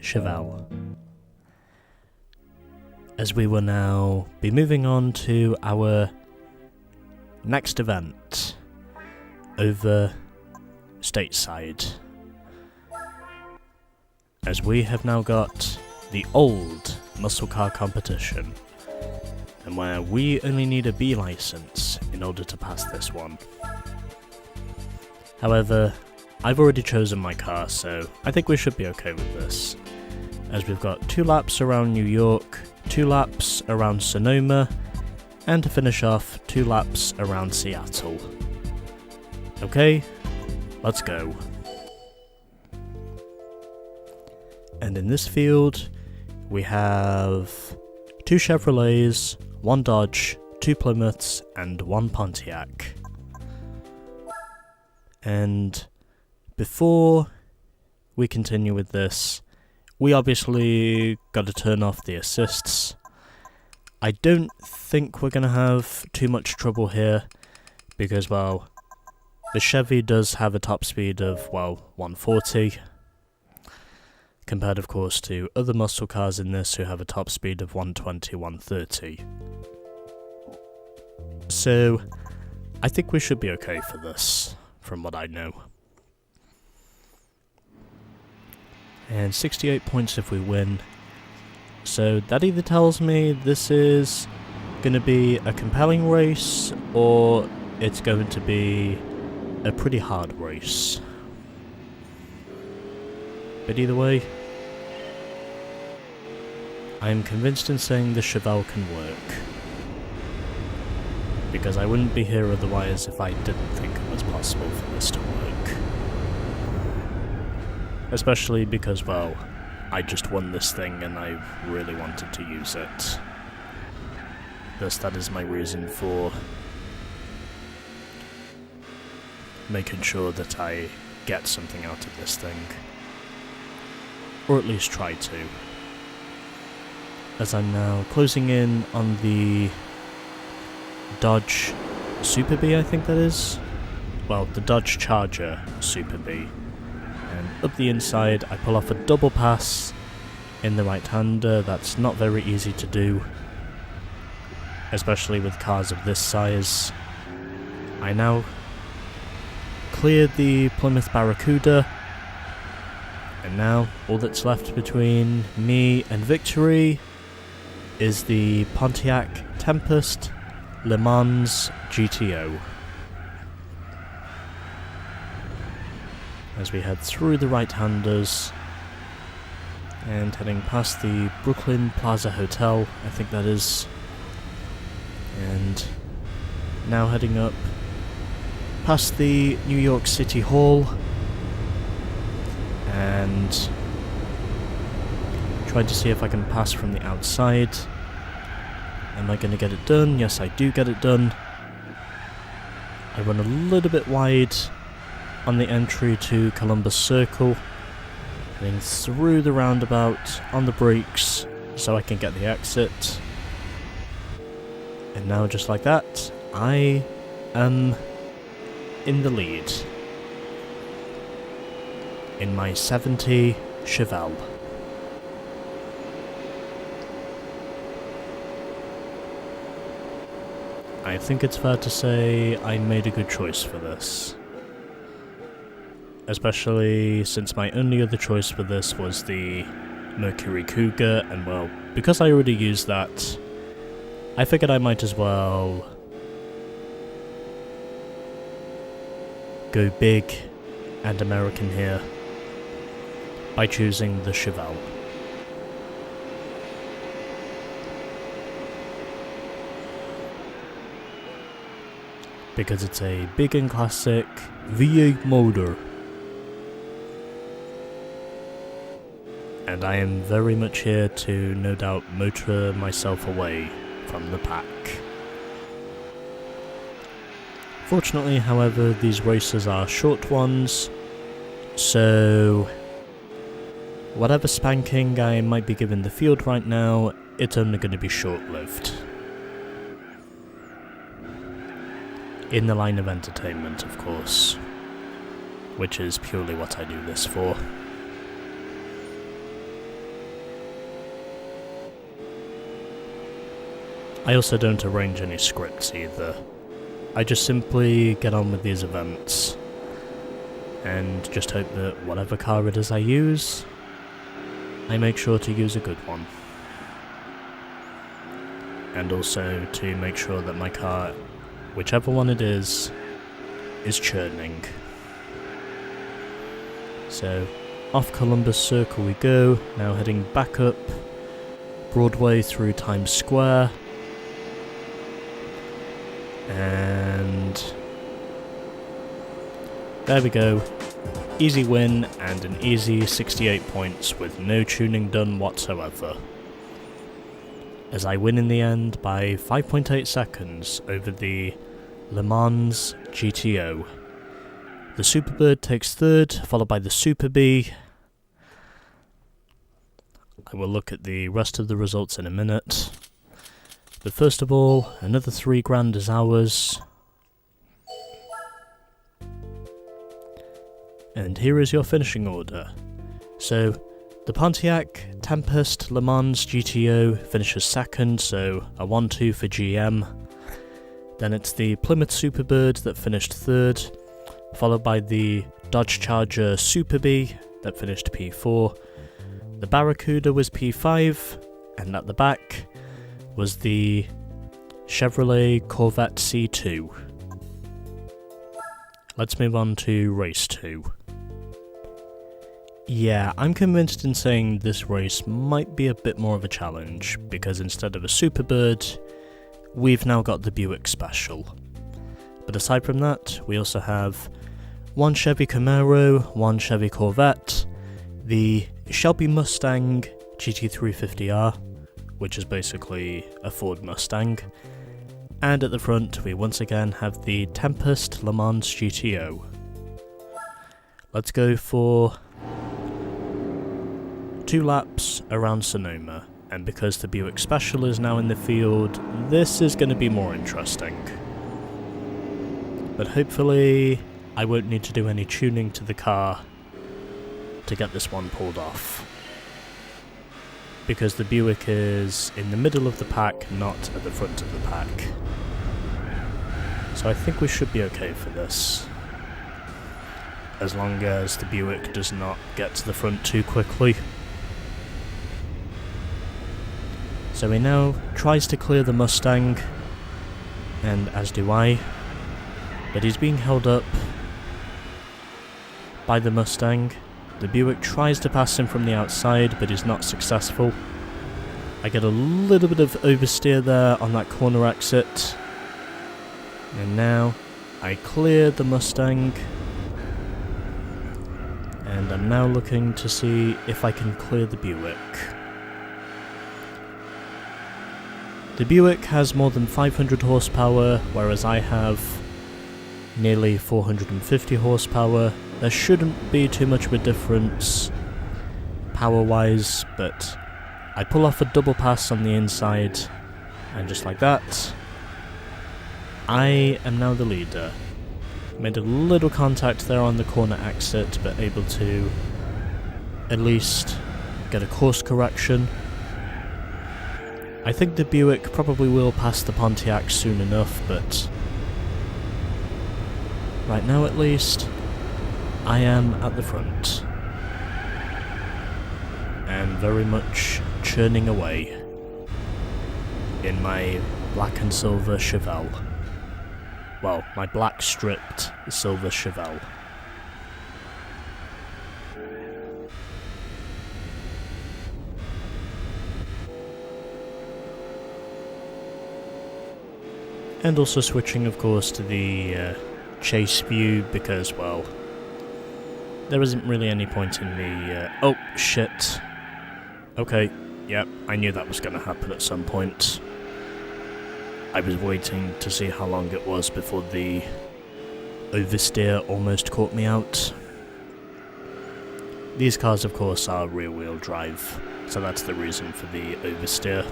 Chevelle. As we will now be moving on to our next event over stateside. As we have now got the old muscle car competition, and where we only need a B license in order to pass this one. However, I've already chosen my car, so I think we should be okay with this, as we've got 2 laps around New York, 2 laps around Sonoma, and to finish off 2 laps around Seattle. Okay, let's go. And in this field, we have 2 Chevrolets, 1 Dodge, 2 Plymouths, and 1 Pontiac. And before we continue with this, we obviously got to turn off the assists. I don't think we're going to have too much trouble here, because, well, the Chevy does have a top speed of, well, 140, compared of course to other muscle cars in this who have a top speed of 120, 130. So, I think we should be okay for this, from what I know. And 68 points if we win. So that either tells me this is going to be a compelling race, or it's going to be a pretty hard race. But either way, I am convinced in saying the Chevelle can work. Because I wouldn't be here otherwise if I didn't think it was possible for this to work. Especially because, well, I just won this thing and I really wanted to use it. Thus, that is my reason for making sure that I get something out of this thing. Or at least try to. As I'm now closing in on the Dodge Super B, I think that is. Well, the Dodge Charger Super B. And up the inside, I pull off a double pass in the right-hander. That's not very easy to do, especially with cars of this size. I now cleared the Plymouth Barracuda, and now all that's left between me and victory is the Pontiac Tempest Le Mans GTO. As we head through the right-handers and heading past the Brooklyn Plaza Hotel, I think that is, and now heading up past the New York City Hall and trying to see if I can pass from the outside. Am I going to get it done? Yes, I do get it done. I run a little bit wide on the entry to Columbus Circle, heading through the roundabout on the brakes so I can get the exit. And now, just like that, I am in the lead in my 70 Chevelle. I think it's fair to say I made a good choice for this. Especially since my only other choice for this was the Mercury Cougar, and well, because I already used that, I figured I might as well go big and American here by choosing the Chevelle. Because it's a big and classic V8 motor. And I am very much here to, no doubt, motor myself away from the pack. Fortunately, however, these races are short ones, so whatever spanking I might be giving the field right now, it's only going to be short-lived. In the line of entertainment, of course, which is purely what I do this for. I also don't arrange any scripts either. I just simply get on with these events and just hope that whatever car it is I use, I make sure to use a good one. And also to make sure that my car, whichever one it is churning. So, off Columbus Circle we go, now heading back up Broadway through Times Square. And there we go. Easy win and an easy 68 points with no tuning done whatsoever. As I win in the end by 5.8 seconds over the Le Mans GTO. The Superbird takes third, followed by the Super B. I will look at the rest of the results in a minute. But first of all, another 3 grand is ours. And here is your finishing order. So, the Pontiac Tempest Le Mans GTO finishes second, so a 1-2 for GM. Then it's the Plymouth Superbird that finished third, followed by the Dodge Charger Super B that finished P4. The Barracuda was P5, and at the back was the Chevrolet Corvette C2. Let's move on to race 2. Yeah, I'm convinced in saying this race might be a bit more of a challenge, because instead of a Superbird, we've now got the Buick Special. But aside from that, we also have one Chevy Camaro, one Chevy Corvette, the Shelby Mustang GT350R, which is basically a Ford Mustang, and at the front we once again have the Tempest Le Mans GTO. Let's go for 2 laps around Sonoma, and because the Buick Special is now in the field, this is going to be more interesting. But hopefully I won't need to do any tuning to the car to get this one pulled off. Because the Buick is in the middle of the pack, not at the front of the pack. So I think we should be okay for this. As long as the Buick does not get to the front too quickly. So he now tries to clear the Mustang, and as do I, but he's being held up by the Mustang. The Buick tries to pass him from the outside, but is not successful. I get a little bit of oversteer there on that corner exit. And now I clear the Mustang. And I'm now looking to see if I can clear the Buick. The Buick has more than 500 horsepower, whereas I have nearly 450 horsepower. There shouldn't be too much of a difference power-wise, but I pull off a double pass on the inside, and just like that, I am now the leader. Made a little contact there on the corner exit, but able to at least get a course correction. I think the Buick probably will pass the Pontiac soon enough, but right now at least, I am at the front. And very much churning away in my black and silver Chevelle. Well, my black stripped silver Chevelle. And also switching, of course, to the chase view because, well, there isn't really any point in me... oh, shit. Okay, yep, I knew that was going to happen at some point. I was waiting to see how long it was before the oversteer almost caught me out. These cars, of course, are rear-wheel drive, so that's the reason for the oversteer.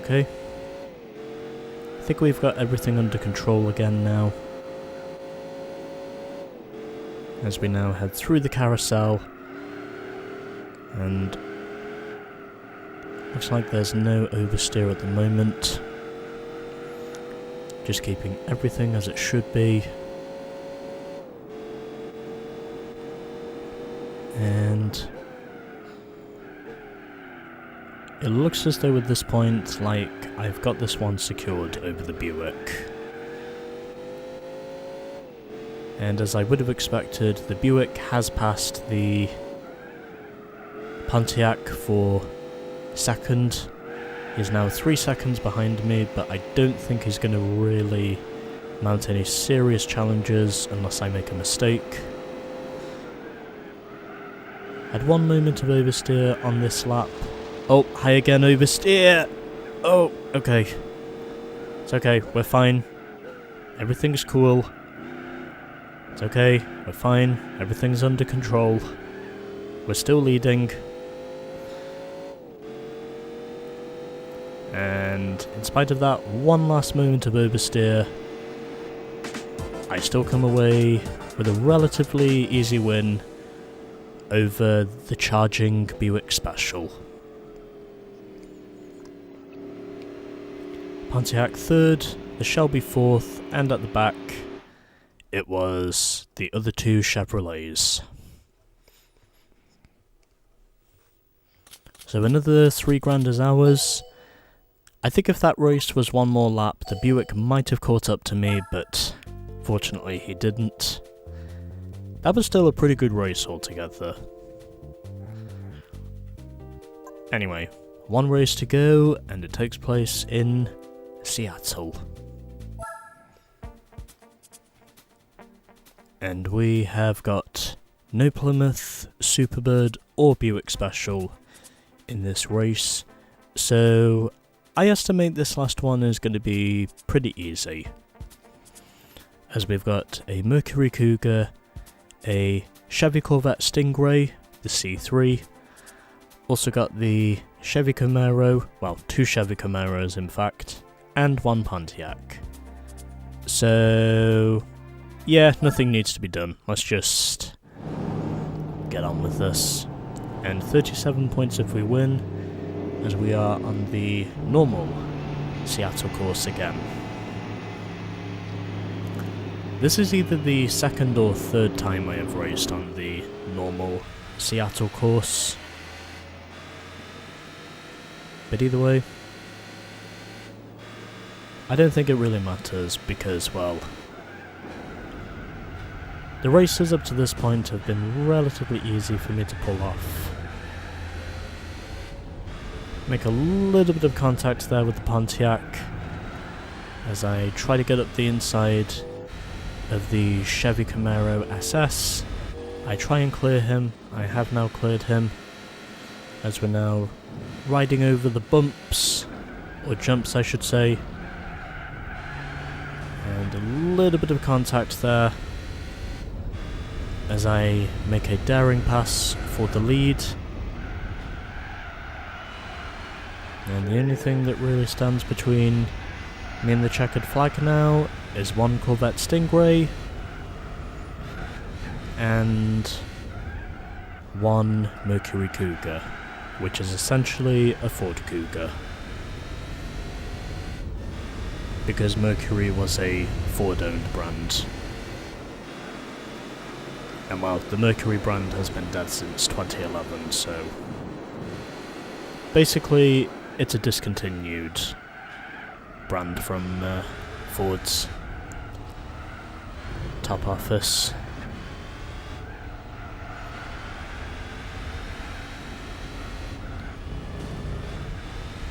Okay. I think we've got everything under control again now. as we now head through the carousel, and looks like there's no oversteer at the moment. Just keeping everything as it should be. And it looks as though at this point, like, I've got this one secured over the Buick. And as I would have expected, the Buick has passed the Pontiac for second. He's now 3 seconds behind me, but I don't think he's going to really mount any serious challenges unless I make a mistake. Had one moment of oversteer on this lap. Oh, hi again, oversteer! Oh, okay. It's okay, we're fine. Everything's cool. It's okay, we're fine. Everything's under control. We're still leading. And in spite of that one last moment of oversteer, I still come away with a relatively easy win over the charging Buick Special. Pontiac third, the Shelby fourth, and at the back, it was the other two Chevrolets. So another 3 grand as ours. I think if that race was one more lap, the Buick might have caught up to me, but fortunately he didn't. That was still a pretty good race altogether. Anyway, one race to go, and it takes place in Seattle. And we have got no Plymouth, Superbird or Buick Special in this race, so I estimate this last one is going to be pretty easy, as we've got a Mercury Cougar, a Chevy Corvette Stingray, the C3, also got the Chevy Camaro, well, 2 Chevy Camaros in fact, and 1 Pontiac. So yeah, nothing needs to be done, let's just get on with this. And 37 points if we win, as we are on the normal Seattle course again. This is either the second or third time I have raced on the normal Seattle course. But either way, I don't think it really matters because, well, the races up to this point have been relatively easy for me to pull off. Make a little bit of contact there with the Pontiac as I try to get up the inside of the Chevy Camaro SS. I try and clear him. I have now cleared him, as we're now riding over the bumps, or jumps I should say, and a little bit of contact there as I make a daring pass for the lead. And the only thing that really stands between me and the checkered flag now is 1 Corvette Stingray and 1 Mercury Cougar, which is essentially a Ford Cougar, because Mercury was a Ford-owned brand. And well, the Mercury brand has been dead since 2011, so basically it's a discontinued brand from Ford's top office.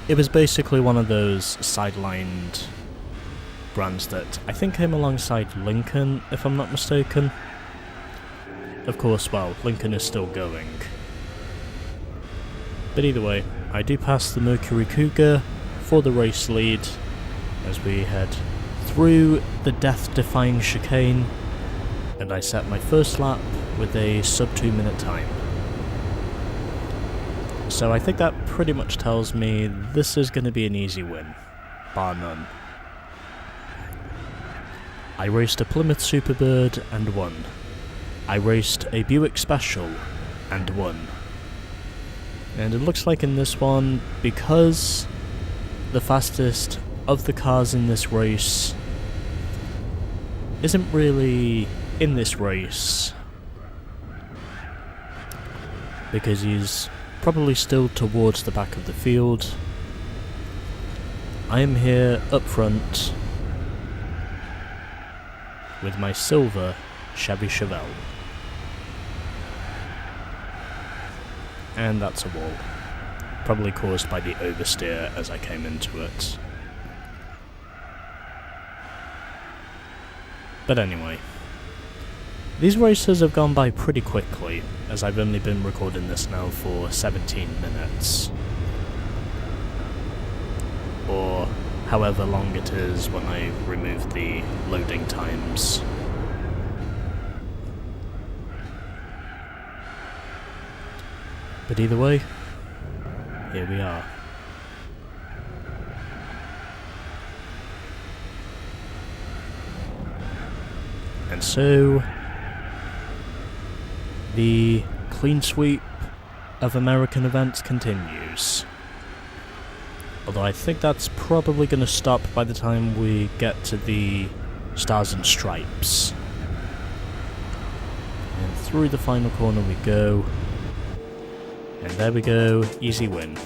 It was basically one of those sidelined brands that I think came alongside Lincoln, if I'm not mistaken. Of course, well, Lincoln is still going. But either way, I do pass the Mercury Cougar for the race lead as we head through the death-defying chicane, and I set my first lap with a sub 2 minute time. So I think that pretty much tells me this is going to be an easy win, bar none. I raced a Plymouth Superbird and won. I raced a Buick Special and won. And it looks like in this one, because the fastest of the cars in this race isn't really in this race, because he's probably still towards the back of the field. I am here up front with my silver Chevy Chevelle. And that's a wall, probably caused by the oversteer as I came into it. But anyway, these races have gone by pretty quickly, as I've only been recording this now for 17 minutes. Or however long it is when I remove the loading times. But either way, here we are. And so, the clean sweep of American events continues. Although I think that's probably going to stop by the time we get to the Stars and Stripes. And through the final corner we go. And there we go, easy win.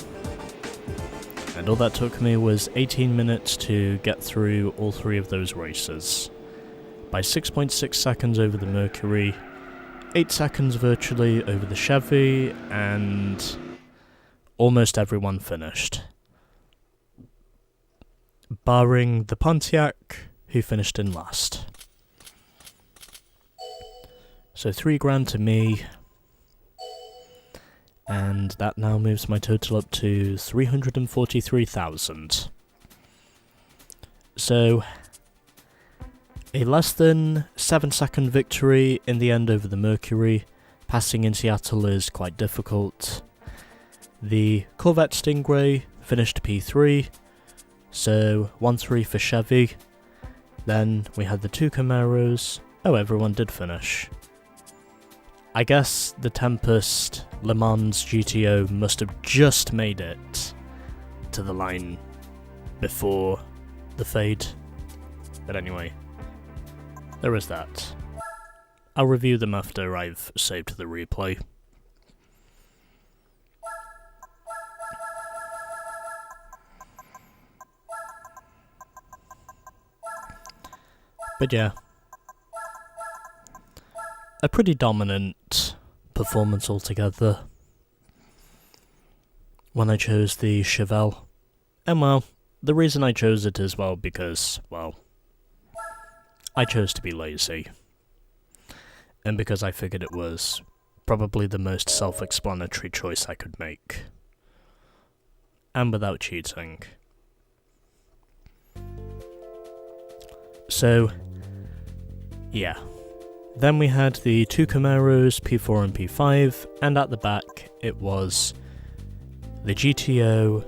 And all that took me was 18 minutes to get through all three of those races. By 6.6 seconds over the Mercury, 8 seconds virtually over the Chevy, and almost everyone finished. Barring the Pontiac, who finished in last. So $3,000 to me. And that now moves my total up to 343,000. So, a less than 7-second victory in the end over the Mercury. Passing in Seattle is quite difficult. The Corvette Stingray finished P3, so 1-3 for Chevy. Then we had the two Camaros. Oh, everyone did finish. I guess the Tempest Le Mans GTO must have just made it to the line before the fade. But anyway, there is that. I'll review them after I've saved the replay. But yeah, a pretty dominant performance altogether when I chose the Chevelle. And well, the reason I chose it is, well, because, well, I chose to be lazy. And because I figured it was probably the most self-explanatory choice I could make. And without cheating. So, yeah. Then we had the two Camaros, P4 and P5, and at the back it was the GTO.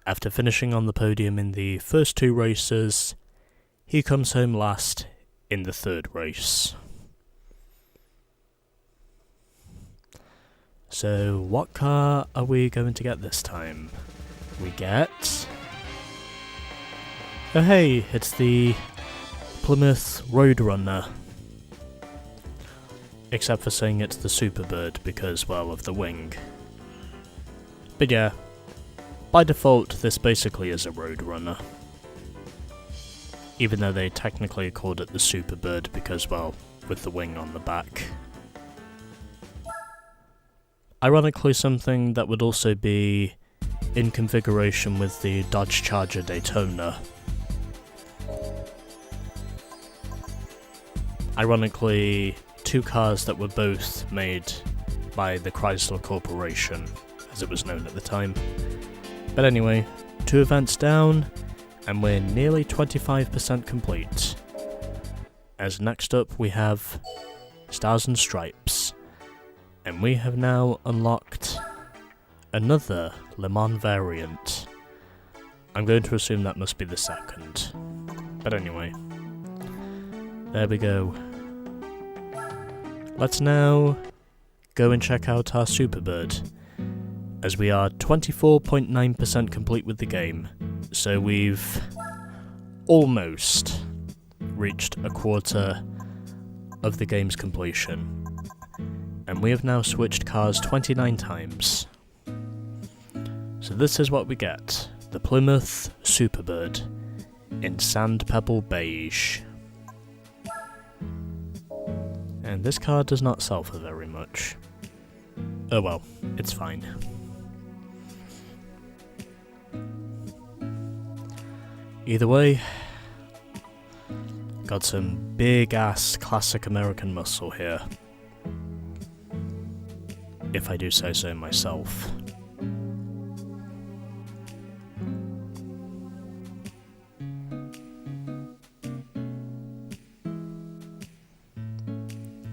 After finishing on the podium in the first two races, he comes home last in the third race. So, what car are we going to get this time? We get... oh hey, it's the Plymouth Roadrunner. Except for saying it's the Superbird because, well, of the wing. But yeah, by default this basically is a Roadrunner. Even though they technically called it the Superbird because, well, with the wing on the back. Ironically, something that would also be in configuration with the Dodge Charger Daytona. Ironically, two cars that were both made by the Chrysler Corporation, as it was known at the time. But anyway, 2 events down, and we're nearly 25% complete. As next up we have Stars and Stripes, and we have now unlocked another Le Mans variant. I'm going to assume that must be the second. But anyway, there we go. let's now go and check out our Superbird, as we are 24.9% complete with the game, so we've almost reached a quarter of the game's completion, and we have now switched cars 29 times. So this is what we get, the Plymouth Superbird in Sand Pebble Beige. And this car does not sell for very much. Oh well, it's fine. Either way, got some big ass classic American muscle here, if I do say so myself.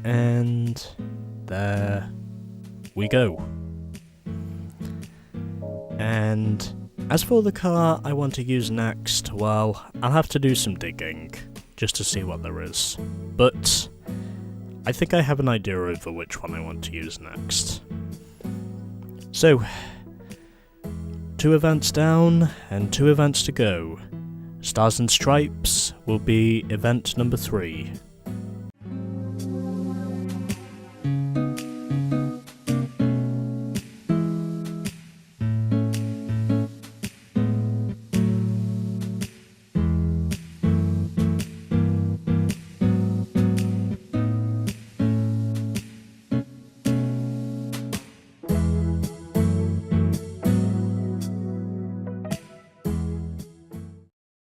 And there we go. And as for the car I want to use next, well, I'll have to do some digging just to see what there is. But I think I have an idea over which one I want to use next. So, 2 events down and 2 events to go. Stars and Stripes will be event number 3.